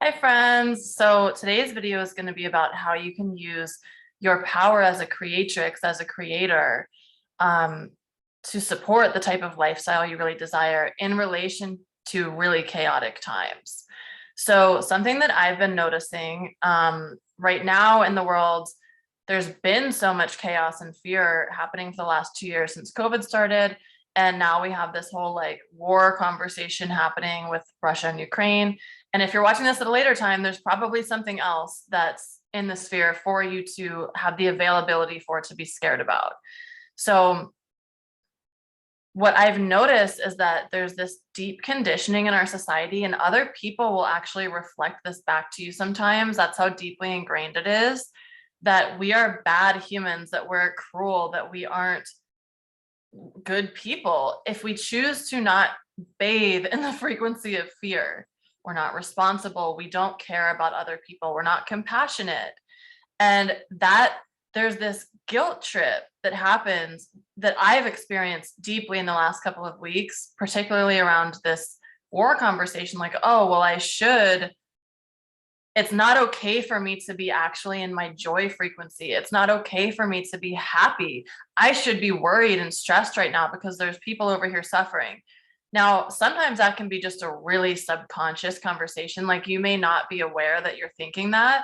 Hi friends. So today's video is going to be about how you can use your power as a creatrix, as a creator, um, to support the type of lifestyle you really desire in relation to really chaotic times. So something that I've been noticing right now in the world, there's been so much chaos and fear happening for the last 2 years since COVID started. And now we have this whole like war conversation happening with Russia and Ukraine. And if you're watching this at a later time, there's probably something else that's in the sphere for you to have the availability for to be scared about. So what I've noticed is that there's this deep conditioning in our society, and other people will actually reflect this back to you sometimes. That's how deeply ingrained it is, that we are bad humans, that we're cruel, that we aren't good people if we choose to not bathe in the frequency of fear. We're not responsible. We don't care about other people. We're not compassionate. And that there's this guilt trip that happens that I've experienced deeply in the last couple of weeks, particularly around this war conversation. Like, oh, well, it's not okay for me to be actually in my joy frequency. It's not okay for me to be happy. I should be worried and stressed right now because there's people over here suffering. Now, sometimes that can be just a really subconscious conversation. Like you may not be aware that you're thinking that.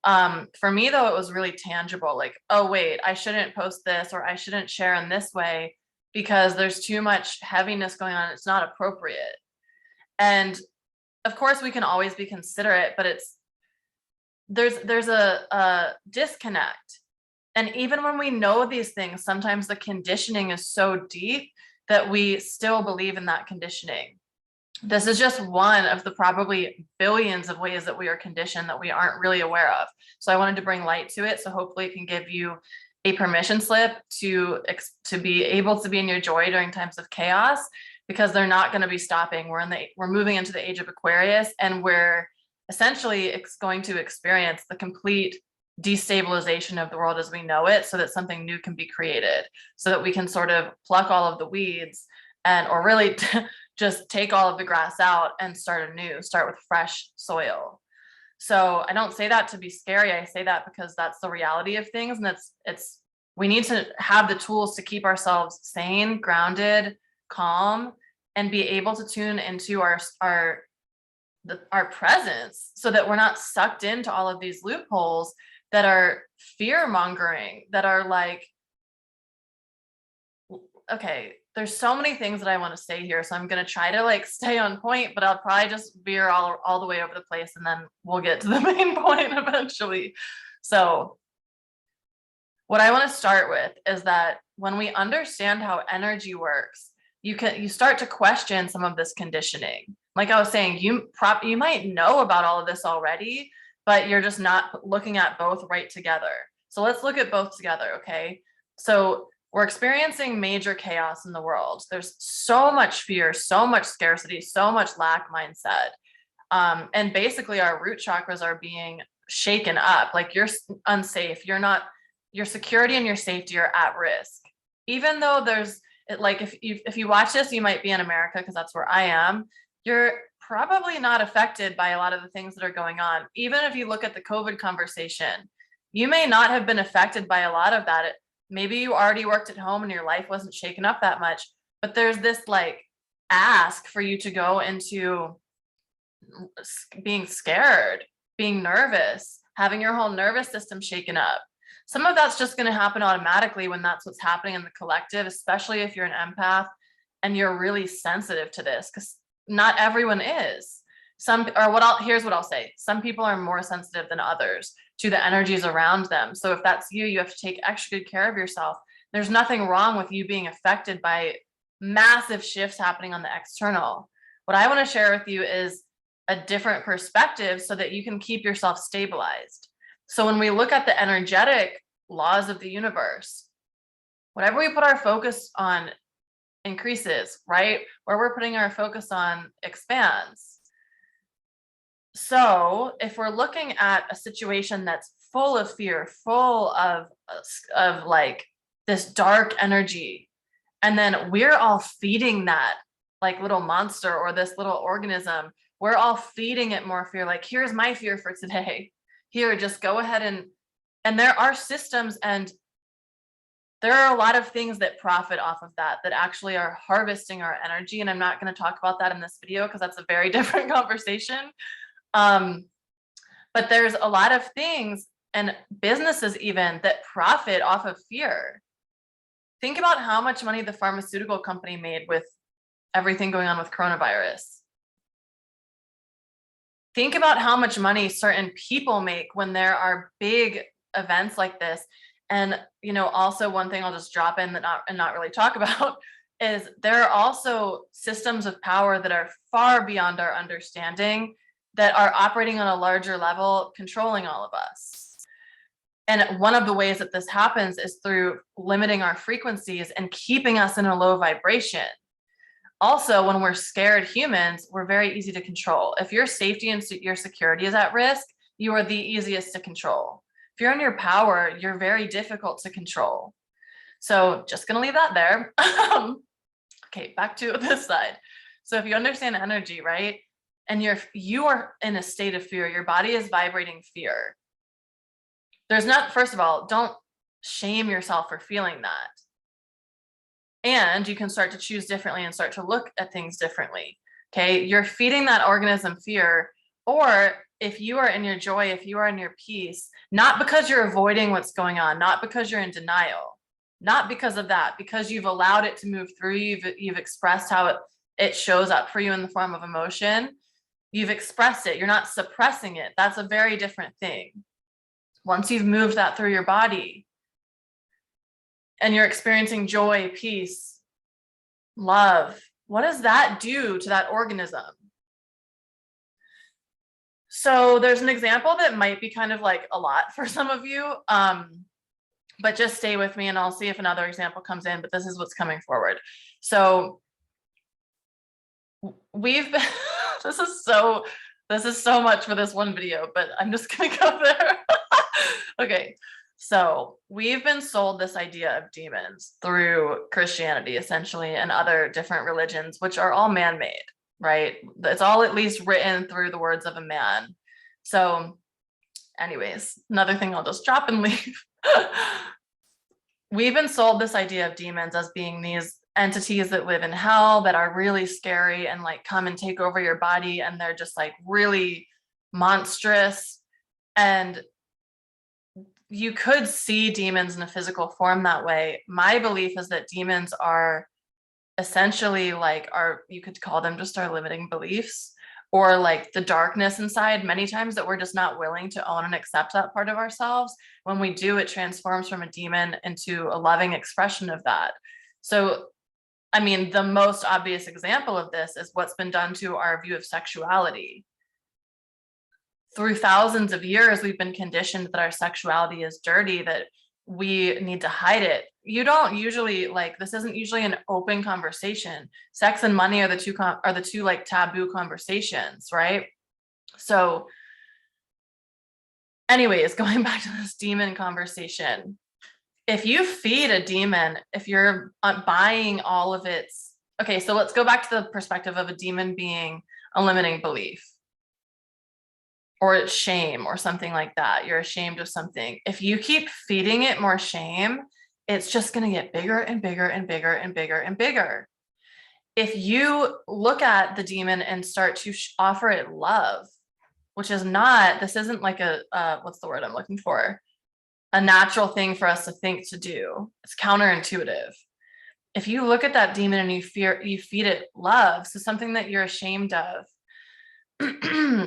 For me, though, it was really tangible. Like, oh, wait, I shouldn't post this or I shouldn't share in this way because there's too much heaviness going on. It's not appropriate. And of course, we can always be considerate, but there's a disconnect. And even when we know these things, sometimes the conditioning is so deep that we still believe in that conditioning. This is just one of the probably billions of ways that we are conditioned that we aren't really aware of. So I wanted to bring light to it. So hopefully it can give you a permission slip to be able to be in your joy during times of chaos, because they're not going to be stopping. We're moving into the age of Aquarius, and we're essentially going to experience the complete destabilization of the world as we know it, so that something new can be created, so that we can sort of pluck all of the weeds or really just take all of the grass out and start anew, start with fresh soil. So I don't say that to be scary. I say that because that's the reality of things. And we need to have the tools to keep ourselves sane, grounded, calm, and be able to tune into our presence, so that we're not sucked into all of these loopholes that are fear mongering, that are like, okay, there's so many things that I want to say here. So I'm going to try to like stay on point, but I'll probably just veer all the way over the place, and then we'll get to the main point eventually. So what I want to start with is that when we understand how energy works, you start to question some of this conditioning. Like I was saying, you might know about all of this already, but you're just not looking at both right together. So let's look at both together, okay? So we're experiencing major chaos in the world. There's so much fear, so much scarcity, so much lack mindset. And basically our root chakras are being shaken up. Like you're unsafe. Your security and your safety are at risk. Even though like if you watch this, you might be in America because that's where I am. You're probably not affected by a lot of the things that are going on. Even if you look at the COVID conversation, you may not have been affected by a lot of that. Maybe you already worked at home and your life wasn't shaken up that much, but there's this like ask for you to go into being scared, being nervous, having your whole nervous system shaken up. Some of that's just going to happen automatically when that's what's happening in the collective, especially if you're an empath and you're really sensitive to this, because not everyone is. Here's what I'll say. Some people are more sensitive than others to the energies around them. So if that's you have to take extra good care of yourself. There's nothing wrong with you being affected by massive shifts happening on the external. What I want to share with you is a different perspective so that you can keep yourself stabilized. So when we look at the energetic laws of the universe, whatever we put our focus on increases, right? Where we're putting our focus on expands. So if we're looking at a situation that's full of fear, full of like this dark energy, and then we're all feeding that like little monster or this little organism, we're all feeding it more fear. Like, here's my fear for today. Here, just go ahead and there are systems, and there are a lot of things that profit off of that actually are harvesting our energy. And I'm not going to talk about that in this video because that's a very different conversation. But there's a lot of things and businesses even that profit off of fear. Think about how much money the pharmaceutical company made with everything going on with coronavirus. Think about how much money certain people make when there are big events like this. And, also one thing I'll just drop in and not really talk about is there are also systems of power that are far beyond our understanding that are operating on a larger level, controlling all of us. And one of the ways that this happens is through limiting our frequencies and keeping us in a low vibration. Also, when we're scared humans, we're very easy to control. If your safety and your security is at risk, you are the easiest to control. If you're in your power, you're very difficult to control. So just going to leave that there. Okay, back to this side. So if you understand energy, right? And you are in a state of fear, your body is vibrating fear. First of all, don't shame yourself for feeling that. And you can start to choose differently and start to look at things differently. Okay, you're feeding that organism fear. Or if you are in your joy, if you are in your peace, not because you're avoiding what's going on, not because you're in denial, not because of that, because you've allowed it to move through you, you've expressed how it shows up for you in the form of emotion. You've expressed it. You're not suppressing it. That's a very different thing. Once you've moved that through your body and you're experiencing joy, peace, love, what does that do to that organism? So there's an example that might be kind of like a lot for some of you, but just stay with me and I'll see if another example comes in, but this is what's coming forward. So we've been, this is so much for this one video, but I'm just gonna go there. Okay, so we've been sold this idea of demons through Christianity, essentially, and other different religions, which are all man-made, right? It's all at least written through the words of a man. So anyways, another thing I'll just drop and leave. We've been sold this idea of demons as being these entities that live in hell that are really scary and like come and take over your body, and they're just like really monstrous. And you could see demons in a physical form that way. My belief is that demons are essentially like you could call them just our limiting beliefs, or like the darkness inside many times that we're just not willing to own and accept that part of ourselves. When we do, it transforms from a demon into a loving expression of that. So, I mean, the most obvious example of this is what's been done to our view of sexuality. Through thousands of years, we've been conditioned that our sexuality is dirty, that we need to hide it. You don't usually this isn't usually an open conversation. Sex and money are the two like taboo conversations, right? So anyways, going back to this demon conversation, if you feed a demon, if you're buying all of its, okay, so let's go back to the perspective of a demon being a limiting belief, or it's shame or something like that. You're ashamed of something. If you keep feeding it more shame, it's just going to get bigger and bigger and bigger and bigger and bigger. If you look at the demon and start to offer it love, which is this isn't like what's the word I'm looking for? A natural thing for us to think to do. It's counterintuitive. If you look at that demon and you feed it love, so something that you're ashamed of.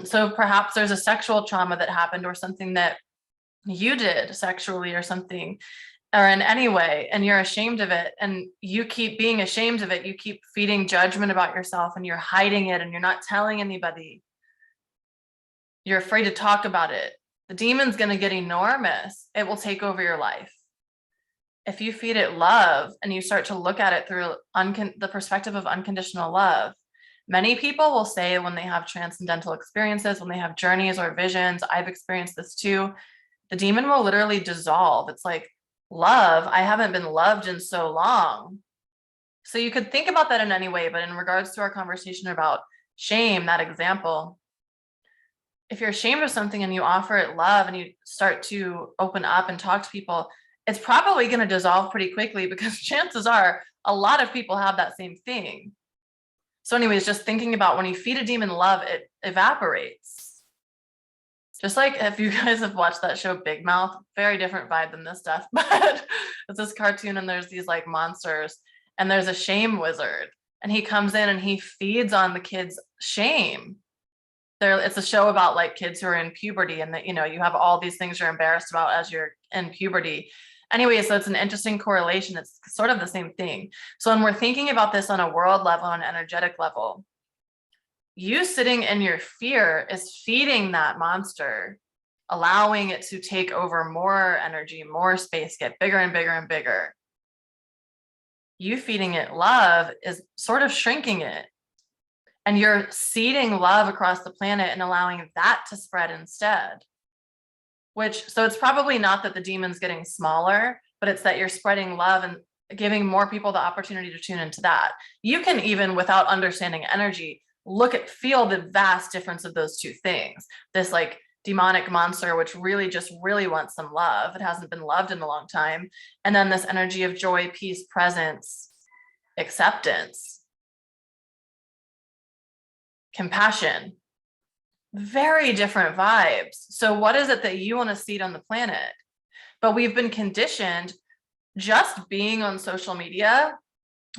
So perhaps there's a sexual trauma that happened, or something that you did sexually or something, or in any way, and you're ashamed of it, and you keep being ashamed of it. You keep feeding judgment about yourself, and you're hiding it, and you're not telling anybody. You're afraid to talk about it. The demon's going to get enormous. It will take over your life. If you feed it love and you start to look at it through the perspective of unconditional love, many people will say when they have transcendental experiences, when they have journeys or visions, I've experienced this too, the demon will literally dissolve. It's like, love, I haven't been loved in so long. So you could think about that in any way, but in regards to our conversation about shame, that example, if you're ashamed of something and you offer it love and you start to open up and talk to people, it's probably going to dissolve pretty quickly because chances are a lot of people have that same thing. So anyways, just thinking about when you feed a demon love, it evaporates. Just like if you guys have watched that show Big Mouth, very different vibe than this stuff, but it's this cartoon and there's these like monsters and there's a shame wizard and he comes in and he feeds on the kids' shame. It's a show about like kids who are in puberty and that, you have all these things you're embarrassed about as you're in puberty. Anyway, so it's an interesting correlation. It's sort of the same thing. So when we're thinking about this on a world level, on an energetic level, you sitting in your fear is feeding that monster, allowing it to take over more energy, more space, get bigger and bigger and bigger. You feeding it love is sort of shrinking it. And you're seeding love across the planet and allowing that to spread instead. So it's probably not that the demon's getting smaller, but it's that you're spreading love and giving more people the opportunity to tune into that. You can even, without understanding energy, feel the vast difference of those two things. This like demonic monster, which really wants some love. It hasn't been loved in a long time. And then this energy of joy, peace, presence, acceptance, compassion, very different vibes. So what is it that you want to seed on the planet? But we've been conditioned just being on social media,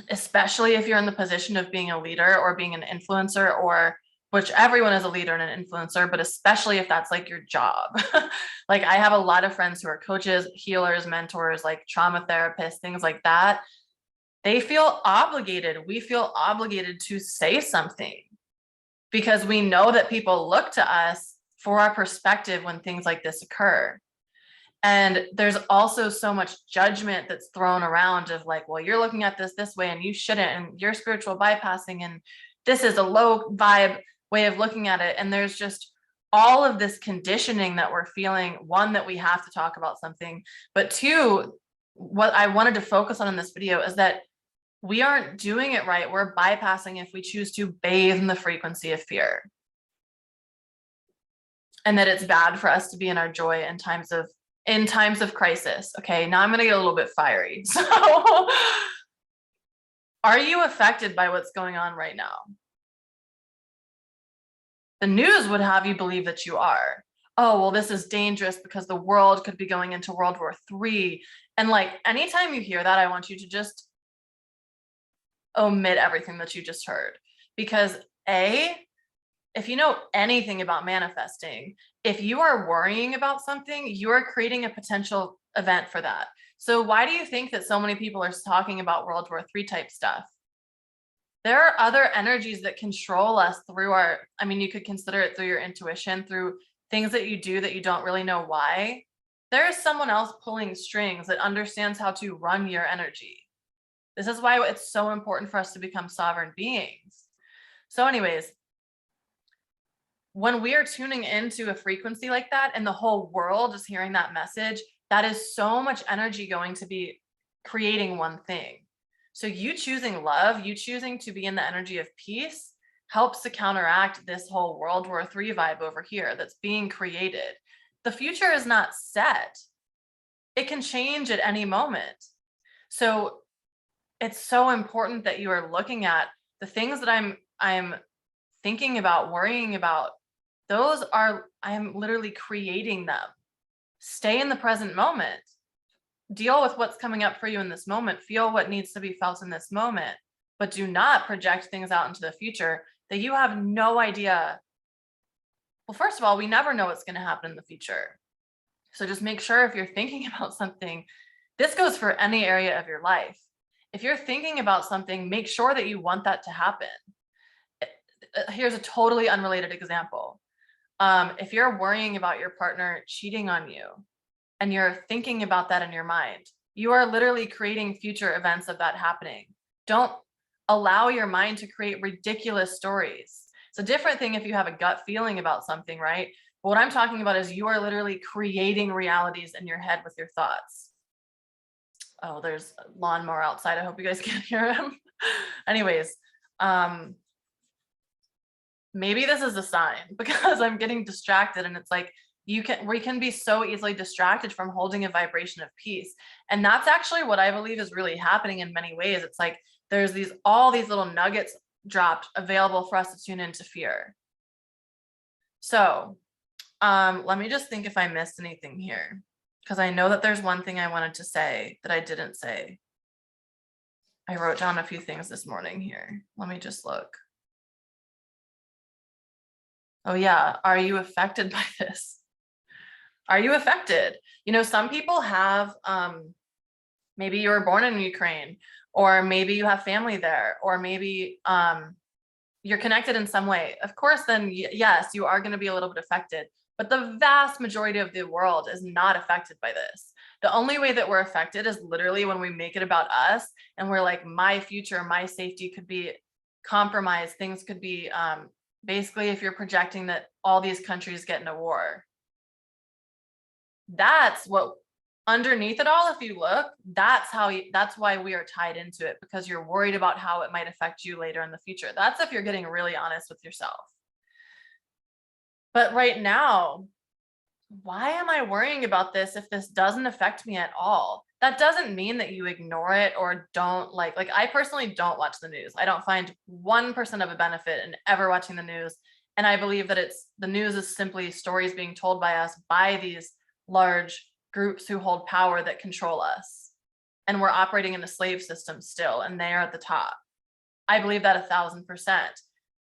especially if you're in the position of being a leader or being an influencer, or which everyone is a leader and an influencer, but especially if that's like your job. Like I have a lot of friends who are coaches, healers, mentors, like trauma therapists, things like that. They feel obligated. We feel obligated to say something, because we know that people look to us for our perspective when things like this occur. And there's also so much judgment that's thrown around of like, well, you're looking at this way and you shouldn't, and you're spiritual bypassing, and this is a low vibe way of looking at it. And there's just all of this conditioning that we're feeling. One, that we have to talk about something, but two, what I wanted to focus on in this video is that we aren't doing it right. We're bypassing if we choose to bathe in the frequency of fear. And that it's bad for us to be in our joy in times of crisis. Okay, now I'm going to get a little bit fiery. So are you affected by what's going on right now? The news would have you believe that you are. Oh, well, this is dangerous because the world could be going into World War III. And like anytime you hear that, I want you to just omit everything that you just heard, because if you know anything about manifesting, if you are worrying about something, you are creating a potential event for that. So why do you think that so many people are talking about World War III type stuff? There are other energies that control us through you could consider it through your intuition, through things that you do that you don't really know why. There is someone else pulling strings that understands how to run your energy. This is why it's so important for us to become sovereign beings. So anyways, when we are tuning into a frequency like that and the whole world is hearing that message, that is so much energy going to be creating one thing. So you choosing love, you choosing to be in the energy of peace, helps to counteract this whole World War III vibe over here that's being created. The future is not set. It can change at any moment. So it's so important that you are looking at the things that I'm thinking about, worrying about. I'm literally creating them. Stay in the present moment. Deal with what's coming up for you in this moment. Feel what needs to be felt in this moment, but do not project things out into the future that you have no idea. Well, first of all, we never know what's going to happen in the future. So just make sure if you're thinking about something, this goes for any area of your life. If you're thinking about something, make sure that you want that to happen. Here's a totally unrelated example. If you're worrying about your partner cheating on you and you're thinking about that in your mind, you are literally creating future events of that happening. Don't allow your mind to create ridiculous stories. It's a different thing if you have a gut feeling about something, right? But what I'm talking about is you are literally creating realities in your head with your thoughts. Oh, there's a lawnmower outside. I hope you guys can hear him. Anyways, maybe this is a sign because I'm getting distracted, and it's like we can be so easily distracted from holding a vibration of peace. And that's actually what I believe is really happening in many ways. It's like there's all these little nuggets dropped available for us to tune into fear. So let me just think if I missed anything here, because I know that there's one thing I wanted to say that I didn't say. I wrote down a few things this morning here. Let me just look. Oh yeah, are you affected by this? Are you affected? You know, some people have, maybe you were born in Ukraine, or maybe you have family there, or maybe you're connected in some way. Of course, then yes, you are going to be a little bit affected, but the vast majority of the world is not affected by this. The only way that we're affected is literally when we make it about us, and we're like, my future, my safety could be compromised. Things could be, basically, if you're projecting that all these countries get in a war, that's what underneath it all, if you look, that's why we are tied into it, because you're worried about how it might affect you later in the future. That's if you're getting really honest with yourself. But right now, why am I worrying about this if this doesn't affect me at all? That doesn't mean that you ignore it or don't like I personally don't watch the news. I don't find 1% of a benefit in ever watching the news. And I believe that the news is simply stories being told by us by these large groups who hold power that control us. And we're operating in a slave system still, and they are at the top. I believe that 1,000%.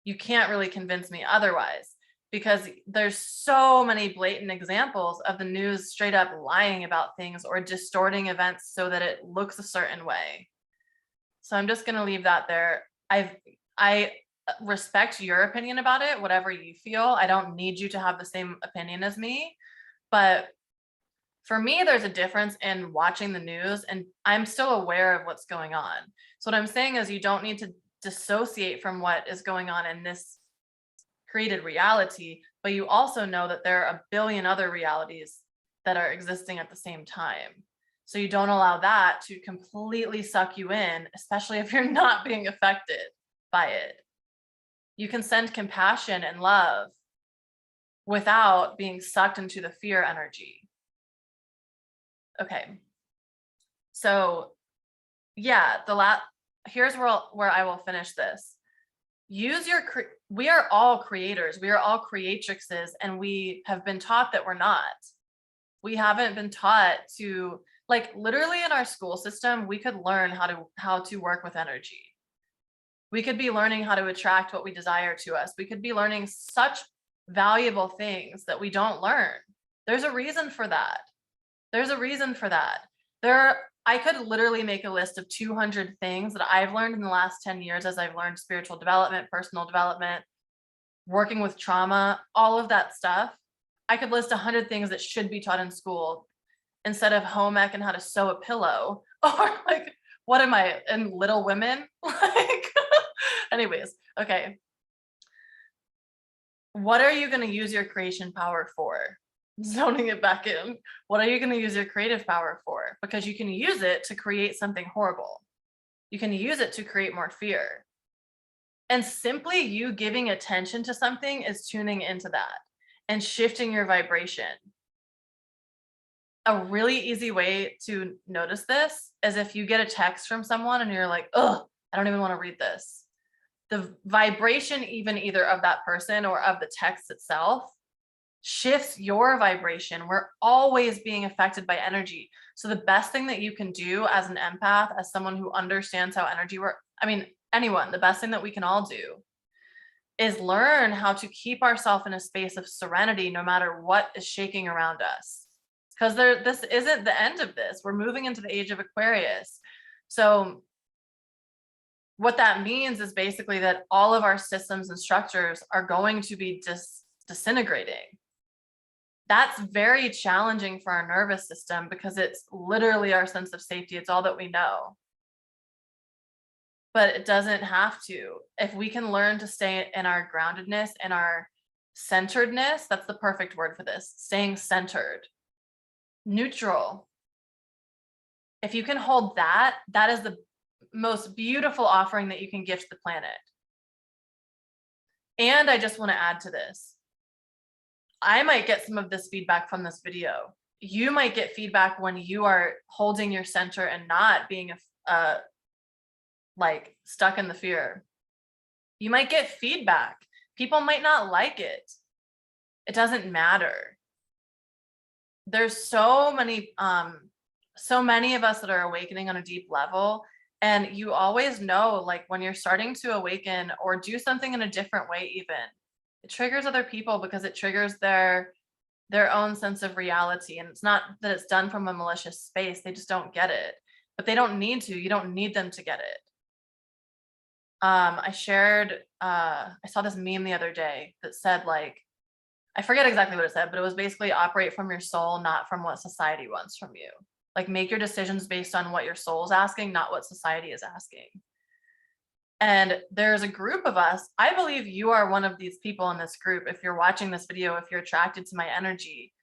You can't really convince me otherwise, because there's so many blatant examples of the news straight up lying about things or distorting events so that it looks a certain way. So I'm just going to leave that there. I respect your opinion about it, whatever you feel. I don't need you to have the same opinion as me, but for me, there's a difference in watching the news, and I'm still aware of what's going on. So what I'm saying is you don't need to dissociate from what is going on in this created reality, but you also know that there are a billion other realities that are existing at the same time. So you don't allow that to completely suck you in, especially if you're not being affected by it. You can send compassion and love without being sucked into the fear energy. Okay. So yeah, here's where I will finish this. We are all creators. We are all creatrixes, and we have been taught that we're not. We haven't been taught to, like, literally in our school system, we could learn how to work with energy. We could be learning how to attract what we desire to us. We could be learning such valuable things that we don't learn. There's a reason for that. There's a reason for that. I could literally make a list of 200 things that I've learned in the last 10 years as I've learned spiritual development, personal development, working with trauma, all of that stuff. I could list 100 things that should be taught in school instead of home ec and how to sew a pillow, or like, what am I in Little Women? Like, anyways, okay. What are you going to use your creation power for? Zoning it back in. What are you going to use your creative power for? Because you can use it to create something horrible. You can use it to create more fear. And simply you giving attention to something is tuning into that and shifting your vibration. A really easy way to notice this is if you get a text from someone and you're like, oh, I don't even want to read this. The vibration, even either of that person or of the text itself, shifts your vibration. We're always being affected by energy. So the best thing that you can do as an empath, as someone who understands how energy works, I mean, anyone, the best thing that we can all do is learn how to keep ourselves in a space of serenity no matter what is shaking around us. Because this isn't the end of this. We're moving into the age of Aquarius. So what that means is basically that all of our systems and structures are going to be disintegrating. That's very challenging for our nervous system because it's literally our sense of safety. It's all that we know. But it doesn't have to. If we can learn to stay in our groundedness and our centeredness, that's the perfect word for this, staying centered, neutral. If you can hold that, that is the most beautiful offering that you can gift the planet. And I just want to add to this. I might get some of this feedback from this video. You might get feedback when you are holding your center and not being like stuck in the fear. You might get feedback. People might not like it. It doesn't matter. There's so many of us that are awakening on a deep level. And you always know, like when you're starting to awaken or do something in a different way, even it triggers other people because it triggers their own sense of reality. And it's not that it's done from a malicious space. They just don't get it, but they don't need to. You don't need them to get it. I saw this meme the other day that said, like, I forget exactly what it said, but it was basically operate from your soul, not from what society wants from you. Like, make your decisions based on what your soul's asking, not what society is asking. And there's a group of us. I believe you are one of these people in this group. If you're watching this video, if you're attracted to my energy,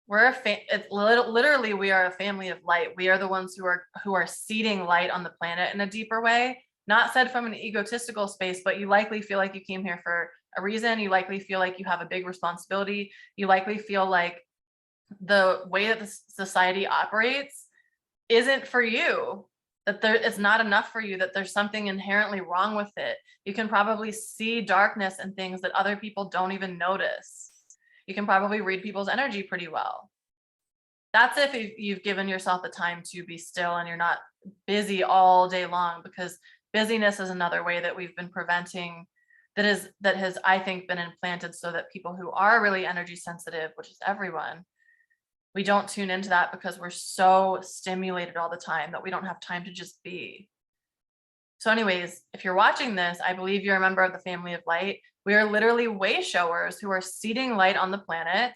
literally we are a family of light. We are the ones who are seeding light on the planet in a deeper way. Not said from an egotistical space, but you likely feel like you came here for a reason. You likely feel like you have a big responsibility. You likely feel like the way that the society operates isn't for you, that it's not enough for you, that there's something inherently wrong with it. You can probably see darkness and things that other people don't even notice. You can probably read people's energy pretty well. That's if you've given yourself the time to be still and you're not busy all day long, because busyness is another way that we've been preventing, that has, I think, been implanted so that people who are really energy sensitive, which is everyone, we don't tune into that because we're so stimulated all the time that we don't have time to just be. So anyways, if you're watching this, I believe you're a member of the family of light. We are literally way showers who are seeding light on the planet,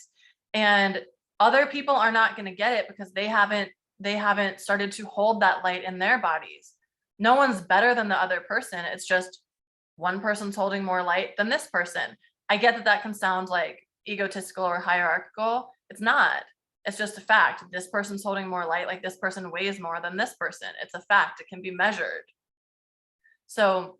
and other people are not going to get it because they haven't started to hold that light in their bodies. No one's better than the other person. It's just one person's holding more light than this person. I get that that can sound like egotistical or hierarchical. It's not. It's just a fact. This person's holding more light, like this person weighs more than this person. It's a fact. It can be measured. So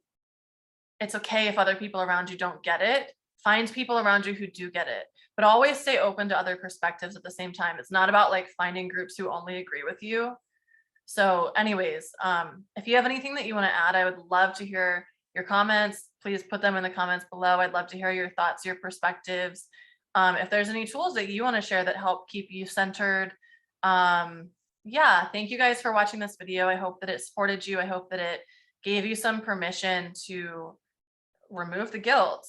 it's okay if other people around you don't get it. Find people around you who do get it, but always stay open to other perspectives at the same time. It's not about like finding groups who only agree with you. So anyways, if you have anything that you want to add, I would love to hear your comments. Please put them in the comments below. I'd love to hear your thoughts, your perspectives. If there's any tools that you want to share that help keep you centered. Yeah, thank you guys for watching this video. I hope that it supported you. I hope that it gave you some permission to remove the guilt.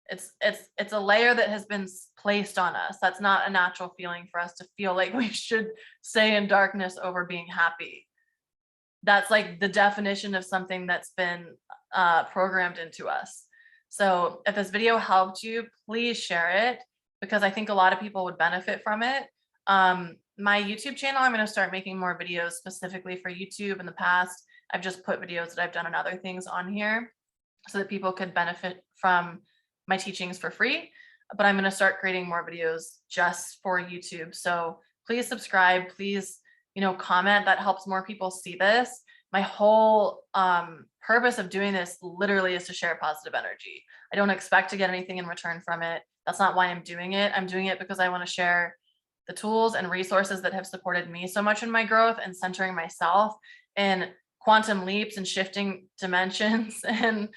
It's a layer that has been placed on us. That's not a natural feeling for us to feel like we should stay in darkness over being happy. That's like the definition of something that's been programmed into us. So if this video helped you, please share it, because I think a lot of people would benefit from it. My YouTube channel, I'm going to start making more videos specifically for YouTube. In the past, I've just put videos that I've done and other things on here so that people could benefit from my teachings for free. But I'm going to start creating more videos just for YouTube. So please subscribe, please, comment. That helps more people see this. My whole purpose of doing this literally is to share positive energy. I don't expect to get anything in return from it. That's not why I'm doing it. I'm doing it because I want to share the tools and resources that have supported me so much in my growth and centering myself in quantum leaps and shifting dimensions and,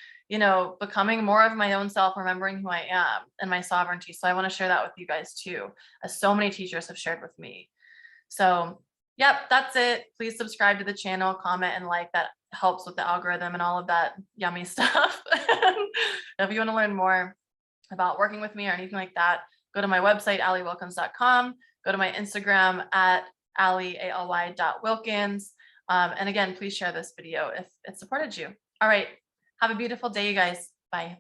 becoming more of my own self, remembering who I am and my sovereignty. So I want to share that with you guys too, as so many teachers have shared with me. So yep, that's it. Please subscribe to the channel, comment and like. That helps with the algorithm and all of that yummy stuff. If you want to learn more about working with me or anything like that, go to my website, alliewilkins.com. Go to my Instagram at ally.wilkins. And again, please share this video if it supported you. All right. Have a beautiful day, you guys. Bye.